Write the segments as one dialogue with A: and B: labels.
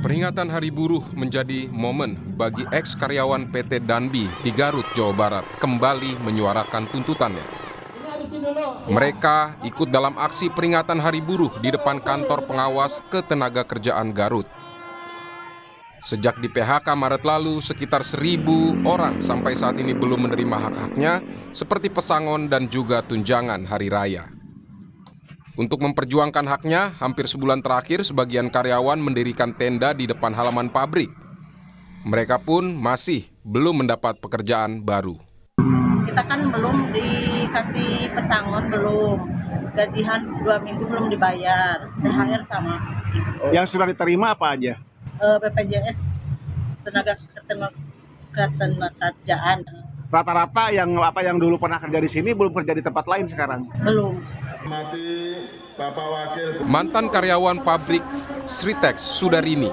A: Peringatan Hari Buruh menjadi momen bagi eks-karyawan PT Danbi di Garut, Jawa Barat kembali menyuarakan tuntutannya. Mereka ikut dalam aksi peringatan Hari Buruh di depan kantor pengawas Ketenagakerjaan Garut. Sejak di PHK Maret lalu, sekitar 1.000 orang sampai saat ini belum menerima hak-haknya seperti pesangon dan juga tunjangan hari raya. Untuk memperjuangkan haknya, hampir sebulan terakhir sebagian karyawan mendirikan tenda di depan halaman pabrik. Mereka pun masih belum mendapat pekerjaan baru.
B: Kita kan belum dikasih pesangon, belum. Gajian 2 minggu belum dibayar, THR sama.
C: Yang sudah diterima apa aja?
B: BPJS, Ketenagakerjaan.
C: Rata-rata yang dulu pernah kerja di sini belum kerja di tempat lain sekarang?
B: Belum.
A: Mantan karyawan pabrik Sritex Sudarini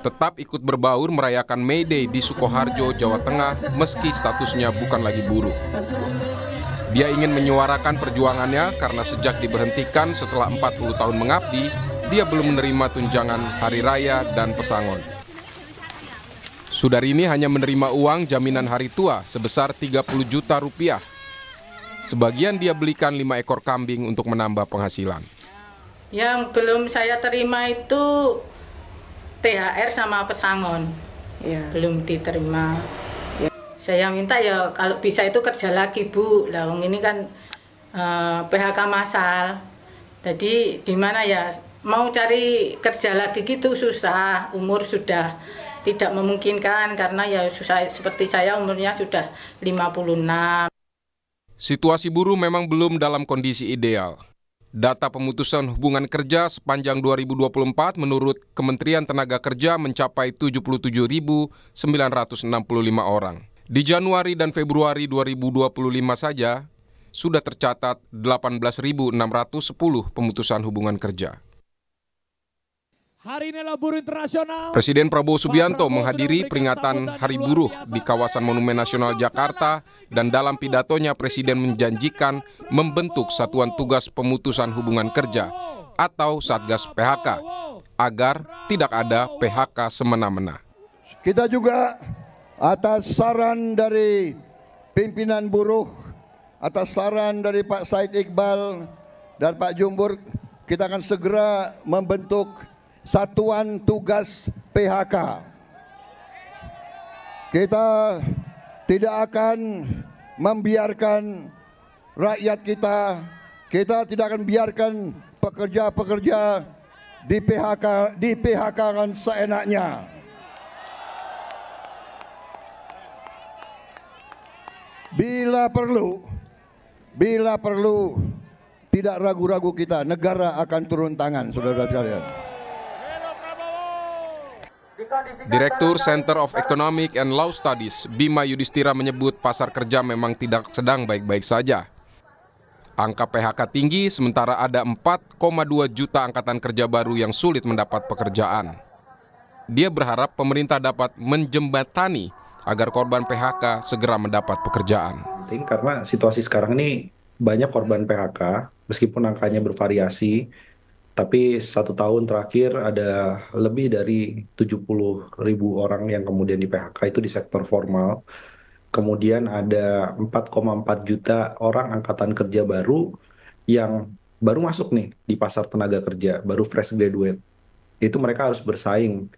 A: tetap ikut berbaur merayakan May Day di Sukoharjo, Jawa Tengah meski statusnya bukan lagi buruh. Dia ingin menyuarakan perjuangannya karena sejak diberhentikan setelah 40 tahun mengabdi, dia belum menerima tunjangan hari raya dan pesangon. Sudarini hanya menerima uang jaminan hari tua sebesar 30 juta rupiah. Sebagian dia belikan 5 ekor kambing untuk menambah penghasilan.
D: Yang belum saya terima itu THR sama pesangon. Ya. Belum diterima. Ya. Saya minta ya kalau bisa itu kerja lagi, Bu. Lah ini kan PHK massal. Jadi di mana ya mau cari kerja lagi gitu susah. Umur sudah tidak memungkinkan karena ya susah, seperti saya umurnya sudah 56.
A: Situasi buruh memang belum dalam kondisi ideal. Data pemutusan hubungan kerja sepanjang 2024 menurut Kementerian Tenaga Kerja mencapai 77.965 orang. Di Januari dan Februari 2025 saja sudah tercatat 18.610 pemutusan hubungan kerja.
E: Hari ini adalah Buruh Internasional.
A: Presiden Prabowo Subianto menghadiri peringatan Hari Buruh di kawasan Monumen Nasional Jakarta dan dalam pidatonya Presiden menjanjikan membentuk Satuan Tugas Pemutusan Hubungan Kerja atau Satgas PHK agar tidak ada PHK semena-mena.
F: Kita juga atas saran dari pimpinan buruh, atas saran dari Pak Said Iqbal dan Pak Jumbur, kita akan segera membentuk Satuan Tugas PHK. Kita tidak akan membiarkan rakyat kita tidak akan biarkan pekerja-pekerja di PHK-kan seenaknya. Bila perlu, tidak ragu-ragu kita, negara akan turun tangan, saudara-saudara sekalian.
A: Direktur Center of Economic and Law Studies, Bima Yudhistira menyebut pasar kerja memang tidak sedang baik-baik saja. Angka PHK tinggi sementara ada 4,2 juta angkatan kerja baru yang sulit mendapat pekerjaan. Dia berharap pemerintah dapat menjembatani agar korban PHK segera mendapat pekerjaan.
G: Karena situasi sekarang ini banyak korban PHK, meskipun angkanya bervariasi, tapi 1 tahun terakhir ada lebih dari 70.000 orang yang kemudian di PHK itu di sektor formal. Kemudian ada 4,4 juta orang angkatan kerja baru yang baru masuk nih di pasar tenaga kerja, baru fresh graduate. Itu mereka harus bersaing.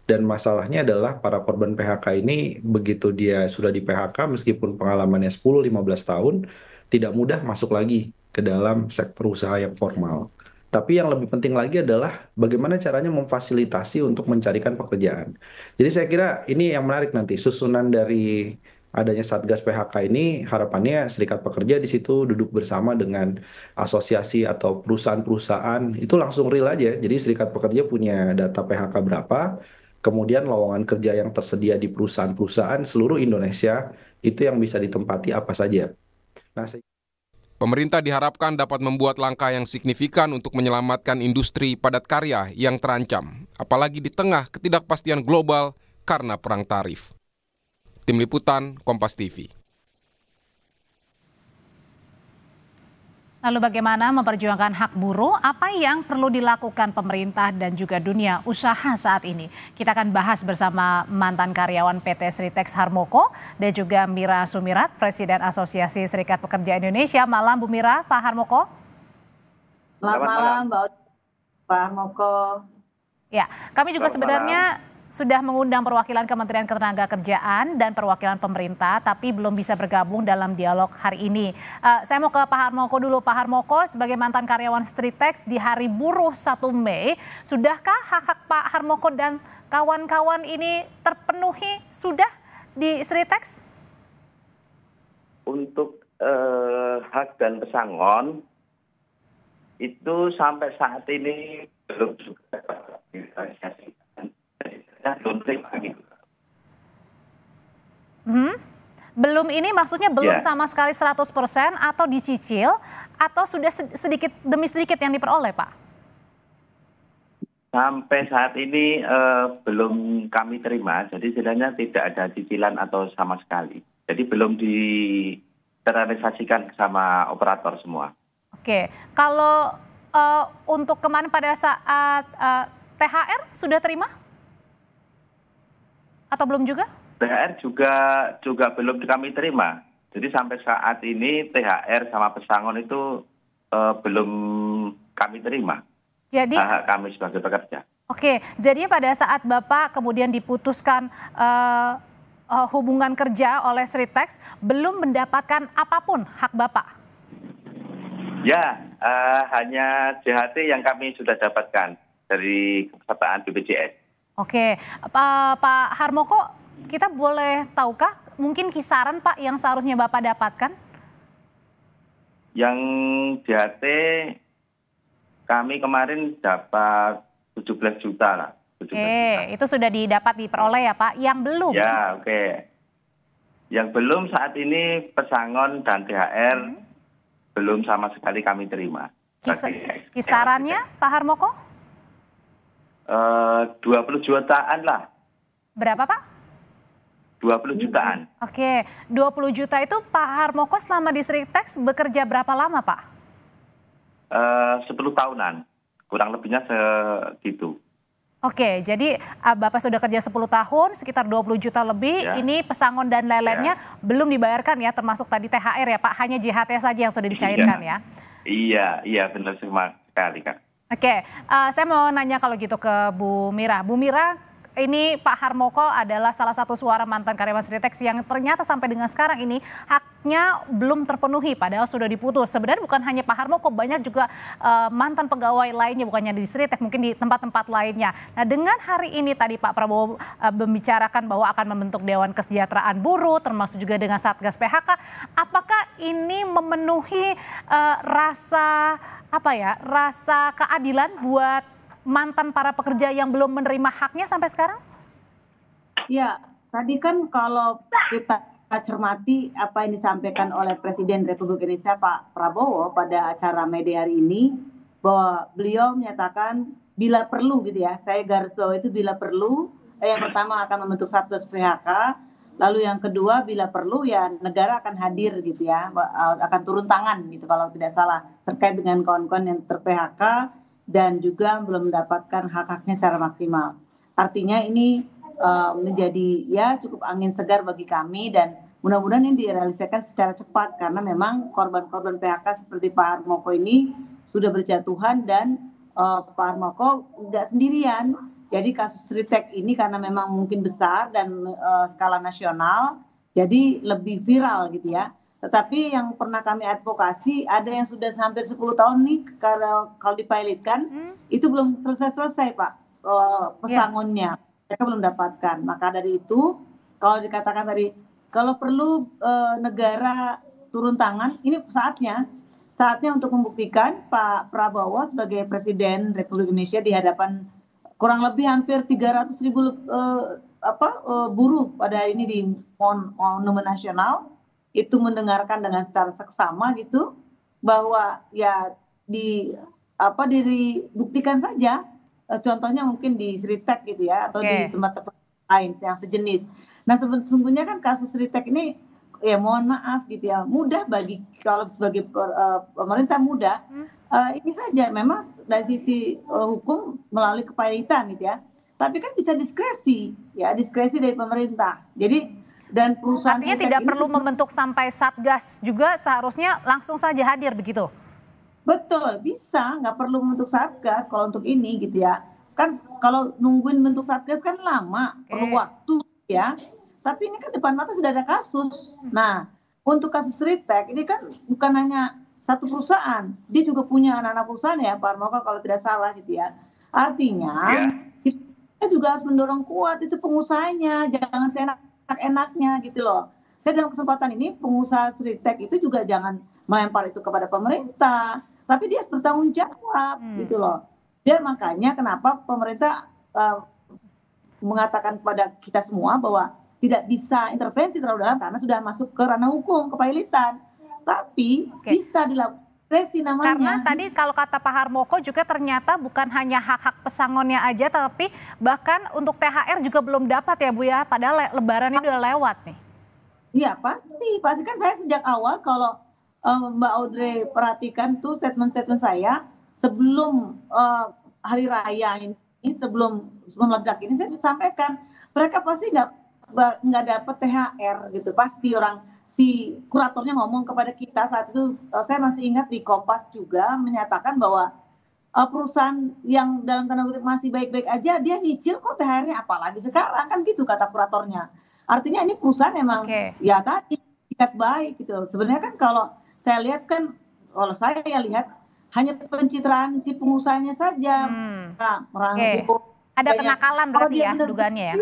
G: Dan masalahnya adalah para korban PHK ini begitu dia sudah di PHK meskipun pengalamannya 10-15 tahun, tidak mudah masuk lagi ke dalam sektor usaha yang formal. Tapi yang lebih penting lagi adalah bagaimana caranya memfasilitasi untuk mencarikan pekerjaan. Jadi saya kira ini yang menarik nanti, susunan dari adanya Satgas PHK ini, harapannya serikat pekerja di situ duduk bersama dengan asosiasi atau perusahaan-perusahaan, itu langsung real aja. Jadi serikat pekerja punya data PHK berapa, kemudian lowongan kerja yang tersedia di perusahaan-perusahaan seluruh Indonesia, itu yang bisa ditempati apa saja. Nah,
A: Pemerintah diharapkan dapat membuat langkah yang signifikan untuk menyelamatkan industri padat karya yang terancam, apalagi di tengah ketidakpastian global karena perang tarif. Tim Liputan, Kompas TV.
E: Lalu bagaimana memperjuangkan hak buruh? Apa yang perlu dilakukan pemerintah dan juga dunia usaha saat ini? Kita akan bahas bersama mantan karyawan PT Sritex Harmoko dan juga Mira Sumirat, Presiden Asosiasi Serikat Pekerja Indonesia. Malam Bu Mira, Pak Harmoko.
B: Selamat malam, Pak Harmoko.
E: Ya, kami juga sebenarnya sudah mengundang perwakilan Kementerian Ketenagakerjaan dan perwakilan pemerintah, tapi belum bisa bergabung dalam dialog hari ini. Saya mau ke Pak Harmoko dulu. Pak Harmoko, sebagai mantan karyawan Sritex di Hari Buruh 1 Mei, sudahkah hak-hak Pak Harmoko dan kawan-kawan ini terpenuhi sudah di Sritex?
H: Untuk hak dan pesangon, itu sampai saat ini belum juga direalisasikan.
E: Belum ini maksudnya belum sama sekali 100% atau dicicil atau sudah sedikit demi sedikit yang diperoleh, Pak?
H: Sampai saat ini belum kami terima, jadi sebenarnya tidak ada cicilan atau sama sekali. Jadi belum terrealisasikan sama operator semua.
E: Oke, kalau untuk kemarin pada saat THR sudah terima? Atau belum juga?
H: THR juga belum kami terima. Jadi sampai saat ini THR sama pesangon itu belum kami terima.
E: Jadi
H: hak kami sebagai pekerja.
E: Oke, jadi pada saat Bapak kemudian diputuskan hubungan kerja oleh Sritex, belum mendapatkan apapun hak Bapak?
H: Ya, hanya JHT yang kami sudah dapatkan dari kepesertaan BPJS.
E: Oke, Pak Harmoko, kita boleh tahukah mungkin kisaran Pak yang seharusnya Bapak dapatkan?
H: Yang JHT kami kemarin dapat 17 juta lah. 17 juta.
E: Itu sudah diperoleh ya Pak, yang belum?
H: Ya, oke. Yang belum saat ini pesangon dan THR belum sama sekali kami terima.
E: Kisarannya Pak Harmoko?
H: 20 jutaan lah.
E: Berapa Pak?
H: 20 jutaan.
E: Oke, 20 juta itu Pak Harmoko selama di Sritex bekerja berapa lama Pak?
H: 10 tahunan, kurang lebihnya segitu.
E: Oke, jadi Bapak sudah kerja 10 tahun, sekitar 20 juta lebih, ini pesangon dan lain-lainnya belum dibayarkan ya, termasuk tadi THR ya Pak, hanya JHT saja yang sudah dicairkan ya?
H: Iya benar sekali Kak.
E: Oke, saya mau nanya kalau gitu ke Bu Mira. Bu Mira, ini Pak Harmoko adalah salah satu suara mantan karyawan Sritex yang ternyata sampai dengan sekarang ini haknya belum terpenuhi padahal sudah diputus. Sebenarnya bukan hanya Pak Harmoko, banyak juga mantan pegawai lainnya, bukannya di Sritex, mungkin di tempat-tempat lainnya. Nah, dengan hari ini tadi Pak Prabowo membicarakan bahwa akan membentuk Dewan Kesejahteraan Buruh, termasuk juga dengan Satgas PHK. Apakah ini memenuhi rasa keadilan buat mantan para pekerja yang belum menerima haknya sampai sekarang?
B: Ya, tadi kan kalau kita cermati apa yang disampaikan oleh Presiden Republik Indonesia Pak Prabowo pada acara media hari ini, bahwa beliau menyatakan bila perlu gitu ya, saya garis bawah itu bila perlu, yang pertama akan membentuk Satgas PHK, lalu yang kedua bila perlu ya negara akan hadir gitu ya, akan turun tangan gitu kalau tidak salah terkait dengan kawan-kawan yang ter-PHK dan juga belum mendapatkan hak-haknya secara maksimal. Artinya ini menjadi ya cukup angin segar bagi kami dan mudah-mudahan ini direalisasikan secara cepat karena memang korban-korban PHK seperti Pak Harmoko ini sudah berjatuhan dan Pak Harmoko tidak sendirian. Jadi kasus Sritex ini karena memang mungkin besar dan skala nasional, jadi lebih viral gitu ya. Tetapi yang pernah kami advokasi, ada yang sudah hampir 10 tahun nih, kalau dipilotkan, itu belum selesai-selesai Pak, pesangonnya. Mereka belum dapatkan. Maka dari itu, kalau dikatakan tadi, kalau perlu negara turun tangan, ini saatnya untuk membuktikan Pak Prabowo sebagai Presiden Republik Indonesia di hadapan kurang lebih hampir 300.000 buruh pada hari ini di Monumen Nasional itu mendengarkan dengan secara seksama gitu bahwa ya dibuktikan saja, contohnya mungkin di Sritex gitu ya atau di tempat-tempat lain yang sejenis. Nah sesungguhnya kan kasus Sritex ini ya mohon maaf gitu ya, mudah bagi kalau sebagai pemerintah mudah. Ini saja memang dari sisi hukum melalui kepailitan gitu ya. Tapi kan bisa diskresi dari pemerintah. Jadi dan perusahaan
E: Artinya tidak perlu membentuk sampai satgas juga, seharusnya langsung saja hadir begitu.
B: Betul, bisa, nggak perlu membentuk satgas kalau untuk ini gitu ya. Kan kalau nungguin bentuk satgas kan lama, perlu waktu ya. Tapi ini kan depan mata sudah ada kasus. Nah, untuk kasus Ritek ini kan bukan hanya satu perusahaan, dia juga punya anak-anak perusahaan ya, Pak Harmoko kalau tidak salah gitu ya. Artinya kita juga harus mendorong kuat itu pengusahanya, jangan seenak-enaknya gitu loh. Saya dalam kesempatan ini pengusaha Ritek itu juga jangan melempar itu kepada pemerintah, tapi dia harus bertanggung jawab gitu loh. Dia makanya kenapa pemerintah mengatakan kepada kita semua bahwa tidak bisa intervensi terlalu dalam karena sudah masuk ke ranah hukum, kepailitan. Tapi bisa dilakukan namanya.
E: Karena tadi kalau kata Pak Harmoko juga ternyata bukan hanya hak-hak pesangonnya aja, tapi bahkan untuk THR juga belum dapat ya Bu ya, padahal lebaran ini udah lewat nih. Iya
B: pasti kan saya sejak awal kalau Mbak Audrey perhatikan tuh statement-statement saya sebelum hari raya ini, sebelum meledak ini saya sampaikan mereka pasti nggak dapat THR gitu, pasti si kuratornya ngomong kepada kita saat itu. Saya masih ingat di Kompas juga menyatakan bahwa perusahaan yang dalam tanda kutip masih baik-baik aja dia nyicil kok THR-nya, apalagi sekarang kan gitu kata kuratornya. Artinya ini perusahaan emang ya tadi ikat baik gitu. Sebenarnya kan kalau saya lihat kan, kalau saya lihat hanya pencitraan si pengusahanya saja.
E: Ada kenakalan berarti ya dugaannya ya.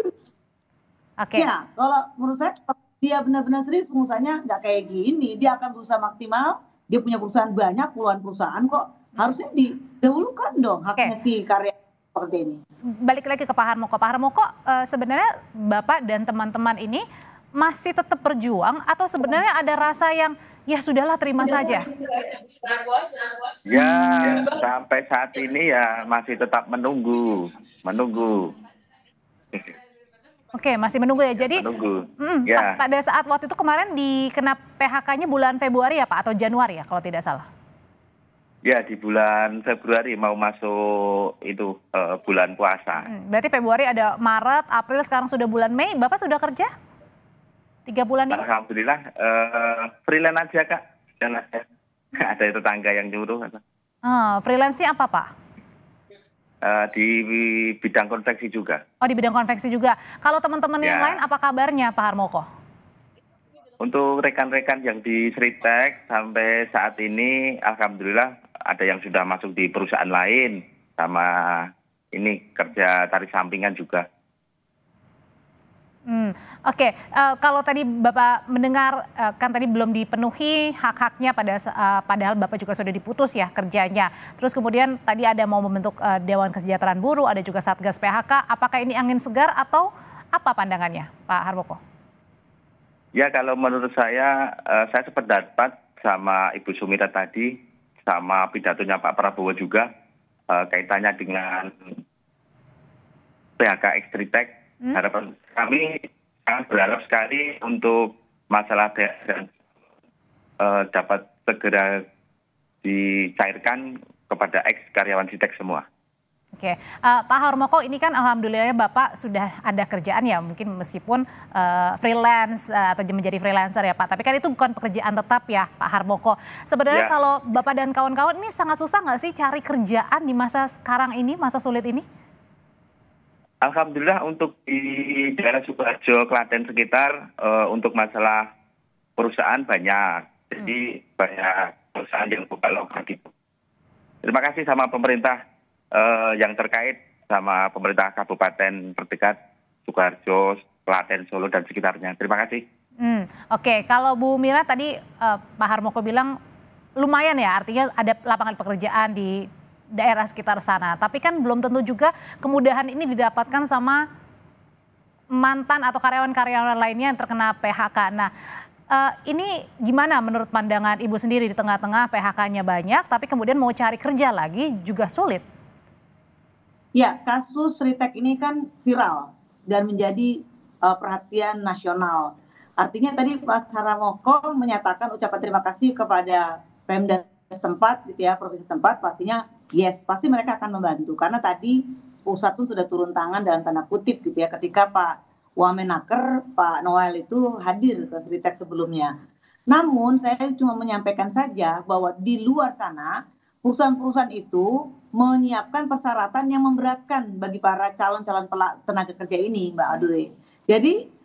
B: Ya, kalau menurut saya dia benar-benar serius pengusahanya nggak kayak gini, dia akan berusaha maksimal, dia punya perusahaan banyak, puluhan perusahaan kok, harusnya didahulukan dong haknya si karya seperti ini.
E: Balik lagi ke Pak Harmoko. Pak Harmoko, sebenarnya Bapak dan teman-teman ini masih tetap berjuang atau sebenarnya ada rasa yang ya sudahlah terima saja?
H: Ya, sampai saat ini ya masih tetap menunggu.
E: Oke, masih menunggu ya. Jadi pada saat waktu itu kemarin dikena PHK-nya bulan Februari ya Pak, atau Januari ya kalau tidak salah?
H: Ya, di bulan Februari mau masuk itu bulan puasa.
E: Berarti Februari ada Maret, April, sekarang sudah bulan Mei. Bapak sudah kerja 3 bulan ini?
H: Alhamdulillah, freelance aja Kak. Ada tetangga yang nyuruh.
E: Freelance-nya apa Pak?
H: Di bidang konveksi juga.
E: Oh, di bidang konveksi juga. Kalau teman-teman yang lain apa kabarnya Pak Harmoko?
H: Untuk rekan-rekan yang di Ritek sampai saat ini alhamdulillah ada yang sudah masuk di perusahaan lain, sama ini kerja tarik sampingan juga.
E: Oke, kalau tadi Bapak mendengar kan tadi belum dipenuhi hak-haknya padahal Bapak juga sudah diputus ya kerjanya. Terus kemudian tadi ada mau membentuk Dewan Kesejahteraan Buruh, ada juga Satgas PHK. Apakah ini angin segar atau apa pandangannya Pak Harmoko?
H: Ya, kalau menurut saya sependapat sama Ibu Sumira tadi, sama pidatonya Pak Prabowo juga, kaitannya dengan PHK Ritek. Harapan kami sangat berharap sekali untuk masalah THR dapat segera dicairkan kepada karyawan Ritek semua.
E: Oke, Pak Harmoko, ini kan alhamdulillah Bapak sudah ada kerjaan ya, mungkin meskipun freelance atau menjadi freelancer ya Pak, tapi kan itu bukan pekerjaan tetap ya Pak Harmoko. Sebenarnya kalau Bapak dan kawan-kawan ini sangat susah nggak sih cari kerjaan di masa sekarang ini, masa sulit ini?
H: Alhamdulillah untuk di daerah Sukoharjo, Klaten sekitar untuk masalah perusahaan banyak. Jadi banyak perusahaan yang buka lowongan gitu. Terima kasih sama pemerintah yang terkait, sama pemerintah kabupaten terdekat Sukoharjo, Klaten, Solo dan sekitarnya. Terima kasih.
E: Oke, kalau Bu Mira tadi Pak Harmoko bilang lumayan ya, artinya ada lapangan pekerjaan di daerah sekitar sana. Tapi kan belum tentu juga kemudahan ini didapatkan sama mantan atau karyawan-karyawan lainnya yang terkena PHK. Nah, ini gimana menurut pandangan Ibu sendiri di tengah-tengah PHK-nya banyak, tapi kemudian mau cari kerja lagi juga sulit?
B: Ya, kasus Ritek ini kan viral dan menjadi perhatian nasional. Artinya tadi Mas Harmoko menyatakan ucapan terima kasih kepada Pemda setempat gitu ya, provinsi setempat, pastinya yes, pasti mereka akan membantu. Karena tadi pusat pun sudah turun tangan dalam tanda kutip gitu ya, ketika Pak Wamenaker, Pak Noel itu hadir ke Sritek sebelumnya. Namun saya cuma menyampaikan saja bahwa di luar sana perusahaan-perusahaan itu menyiapkan persyaratan yang memberatkan bagi para calon-calon tenaga kerja ini, Mbak Adure. Jadi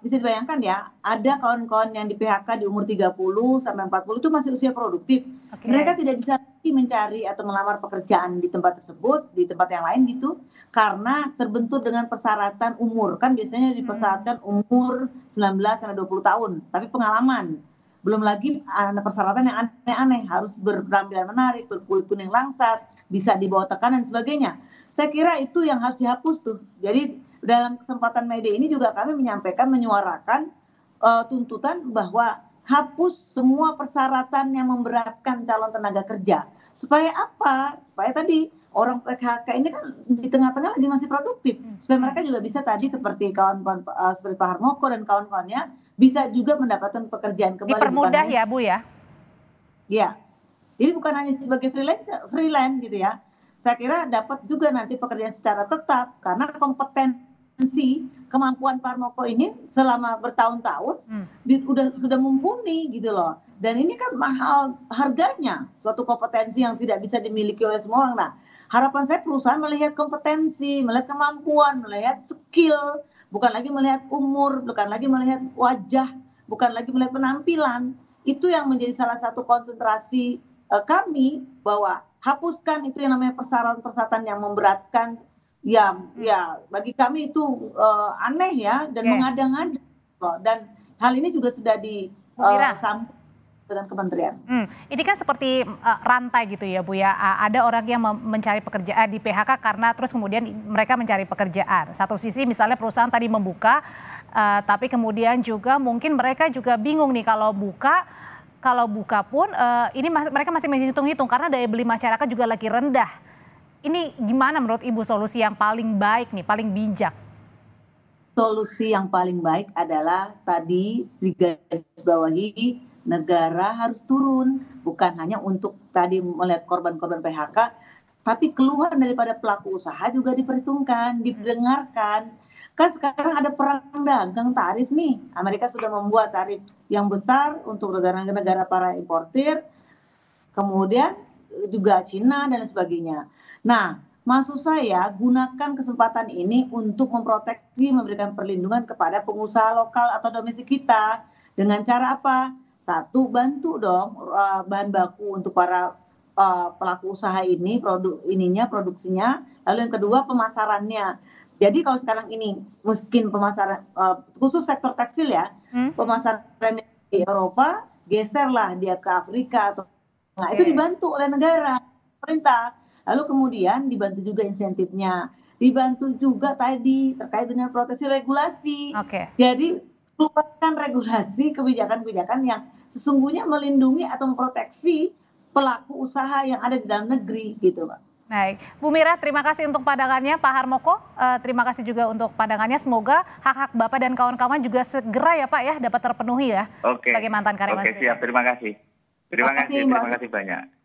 B: bisa dibayangkan ya, ada kawan-kawan yang di PHK di umur 30 sampai 40 itu masih usia produktif.
E: Oke.
B: Mereka tidak bisa lagi mencari atau melamar pekerjaan di tempat tersebut, di tempat yang lain gitu, karena terbentur dengan persyaratan umur. Kan biasanya dipersyaratkan umur 19 sampai 20 tahun, tapi pengalaman. Belum lagi ada persyaratan yang aneh-aneh, harus berpenampilan menarik, berkulit kuning langsat, bisa di bawah tekanan dan sebagainya. Saya kira itu yang harus dihapus tuh. Jadi dalam kesempatan media ini juga kami menyampaikan, menyuarakan tuntutan bahwa hapus semua persyaratan yang memberatkan calon tenaga kerja. Supaya apa? Supaya tadi orang PHK ini kan di tengah-tengah lagi masih produktif. Supaya mereka juga bisa tadi seperti kawan-kawan seperti Pak Harmoko dan kawan-kawannya bisa juga mendapatkan pekerjaan kembali.
E: Dipermudah ya Bu ya?
B: Iya. Jadi bukan hanya sebagai freelance gitu ya. Saya kira dapat juga nanti pekerjaan secara tetap karena kompetensi kemampuan Pak Harmoko ini selama bertahun-tahun sudah mumpuni gitu loh. Dan ini kan mahal harganya, suatu kompetensi yang tidak bisa dimiliki oleh semua orang. Nah, harapan saya perusahaan melihat kompetensi, melihat kemampuan, melihat skill, bukan lagi melihat umur, bukan lagi melihat wajah, bukan lagi melihat penampilan. Itu yang menjadi salah satu konsentrasi kami, bahwa hapuskan itu yang namanya persyaratan-persyaratan yang memberatkan. Ya bagi kami itu aneh ya dan mengada-ngada. Dan hal ini juga sudah disambut dengan kementerian.
E: Ini kan seperti rantai gitu ya Bu ya. Ada orang yang mencari pekerjaan di PHK karena terus kemudian mereka mencari pekerjaan. Satu sisi misalnya perusahaan tadi membuka, tapi kemudian juga mungkin mereka juga bingung nih kalau buka pun ini mereka masih menghitung-hitung karena daya beli masyarakat juga lagi rendah. Ini gimana menurut Ibu solusi yang paling baik nih, paling bijak?
B: Solusi yang paling baik adalah tadi digarisbawahi, negara harus turun, bukan hanya untuk tadi melihat korban-korban PHK, tapi keluhan daripada pelaku usaha juga diperhitungkan, didengarkan. Kan sekarang ada perang dagang tarif nih, Amerika sudah membuat tarif yang besar untuk negara-negara para importir, kemudian juga Cina dan sebagainya. Nah, maksud saya gunakan kesempatan ini untuk memproteksi, memberikan perlindungan kepada pengusaha lokal atau domestik kita. Dengan cara apa? Satu, bantu dong bahan baku untuk para pelaku usaha ini, produksinya. Lalu yang kedua, pemasarannya. Jadi kalau sekarang ini mungkin pemasaran, khusus sektor tekstil ya, pemasaran di Eropa, geserlah dia ke Afrika. Nah, itu dibantu oleh negara, pemerintah. Lalu kemudian dibantu juga insentifnya, dibantu juga tadi terkait dengan proteksi regulasi. Jadi keluarkan regulasi, kebijakan-kebijakan yang sesungguhnya melindungi atau memproteksi pelaku usaha yang ada di dalam negeri gitu, Pak.
E: Baik, Bu Mira, terima kasih untuk pandangannya. Pak Harmoko, terima kasih juga untuk pandangannya. Semoga hak-hak Bapak dan kawan-kawan juga segera ya Pak ya dapat terpenuhi ya. Sebagai mantan karyawan.
H: Oke, siap. Terima kasih. Terima kasih banyak.